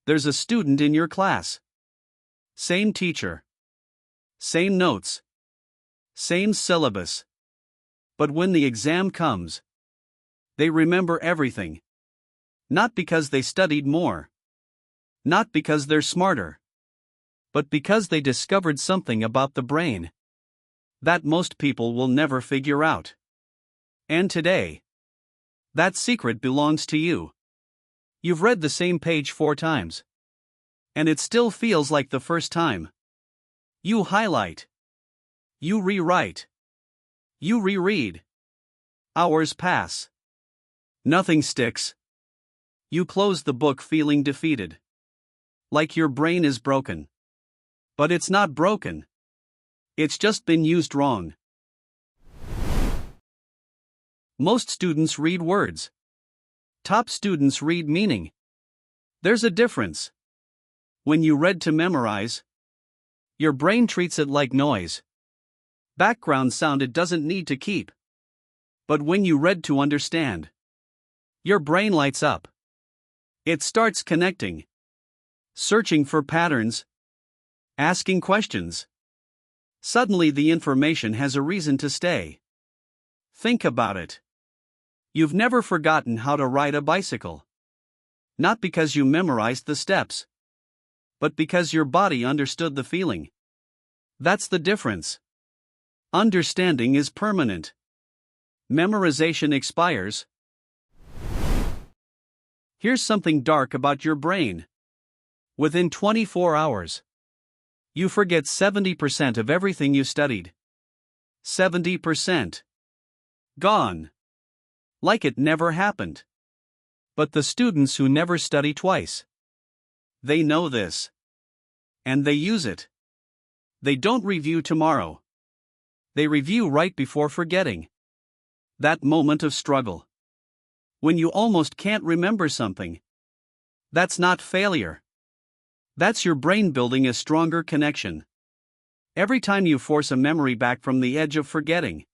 There's a student in your class. Same teacher. Same notes. Same syllabus. But when the exam comes, they remember everything. Not because they studied more. Not because they're smarter. But because they discovered something about the brain that most people will never figure out. And today, that secret belongs to you. You've read the same page 4 times. And it still feels like the first time. You highlight. You rewrite. You reread. Hours pass. Nothing sticks. You close the book feeling defeated. Like your brain is broken. But it's not broken. It's just been used wrong. Most students read words. Top students read meaning. There's a difference. When you read to memorize, your brain treats it like noise. Background sound it doesn't need to keep. But when you read to understand, your brain lights up. It starts connecting. Searching for patterns. Asking questions. Suddenly the information has a reason to stay. Think about it. You've never forgotten how to ride a bicycle. Not because you memorized the steps, but because your body understood the feeling. That's the difference. Understanding is permanent. Memorization expires. Here's something dark about your brain. Within 24 hours, you forget 70% of everything you studied. 70%. Gone. Like it never happened. But the students who never study twice, they know this. And they use it. They don't review tomorrow. They review right before forgetting. That moment of struggle. When you almost can't remember something. That's not failure. That's your brain building a stronger connection. Every time you force a memory back from the edge of forgetting,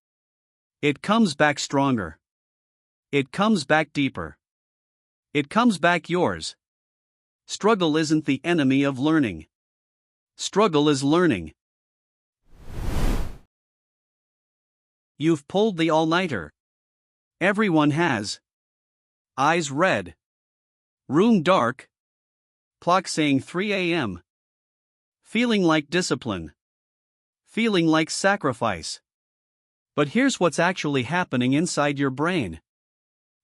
it comes back stronger. It comes back deeper. It comes back yours. Struggle isn't the enemy of learning. Struggle is learning. You've pulled the all-nighter. Everyone has. Eyes red. Room dark. Clock saying 3 a.m. Feeling like discipline. Feeling like sacrifice. But here's what's actually happening inside your brain.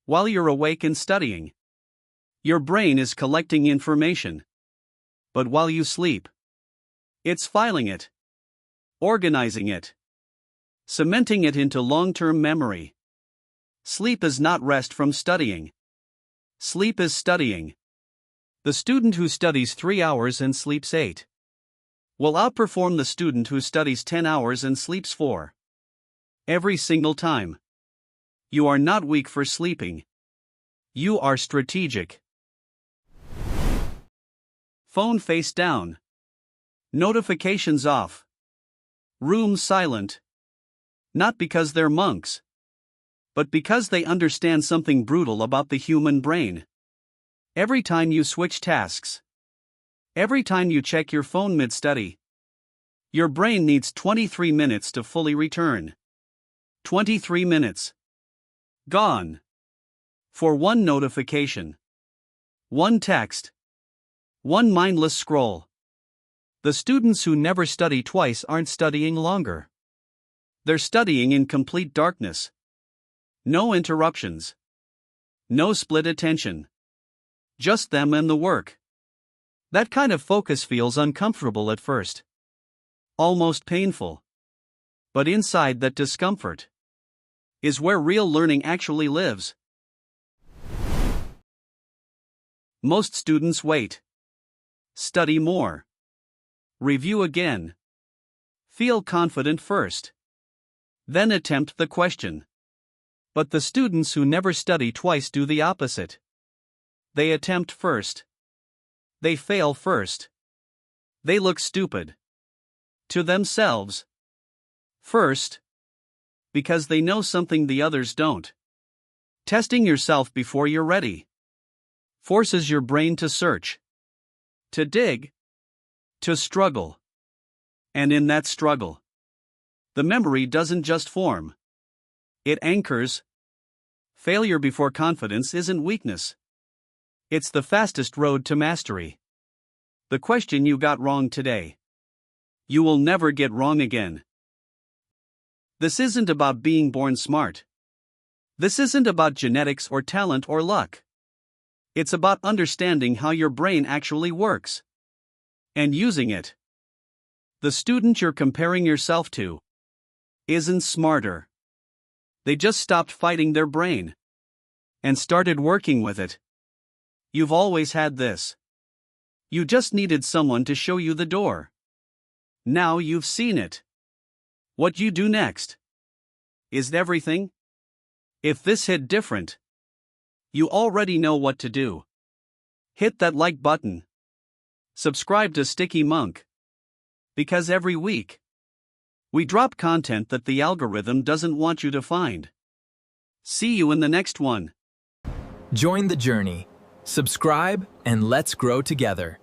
While you're awake and studying, your brain is collecting information. But while you sleep, it's filing it, organizing it, cementing it into long-term memory. Sleep is not rest from studying. Sleep is studying. The student who studies 3 hours and sleeps 8 will outperform the student who studies 10 hours and sleeps 4. Every single time. You are not weak for sleeping. You are strategic. Phone face down. Notifications off. Room silent. Not because they're monks, but because they understand something brutal about the human brain. Every time you switch tasks, every time you check your phone mid-study, your brain needs 23 minutes to fully return. 23 minutes. Gone. For one notification. One text. One mindless scroll. The students who never study twice aren't studying longer. They're studying in complete darkness. No interruptions. No split attention. Just them and the work. That kind of focus feels uncomfortable at first. Almost painful. But inside that discomfort is where real learning actually lives. Most students wait. Study more. Review again. Feel confident first. Then attempt the question. But the students who never study twice do the opposite. They attempt first. They fail first. They look stupid. To themselves. First. Because they know something the others don't. Testing yourself before you're ready forces your brain to search. to dig, to struggle. And in that struggle, the memory doesn't just form, it anchors. Failure before confidence isn't weakness, it's the fastest road to mastery. The question you got wrong today, you will never get wrong again. This isn't about being born smart. This isn't about genetics or talent or luck. It's about understanding how your brain actually works and using it. The student you're comparing yourself to isn't smarter. They just stopped fighting their brain and started working with it. You've always had this. You just needed someone to show you the door. Now you've seen it. What you do next is everything. If this hit different, you already know what to do. Hit that like button. Subscribe to Sticky Monk. Because every week, we drop content that the algorithm doesn't want you to find. See you in the next one. Join the journey. Subscribe and let's grow together.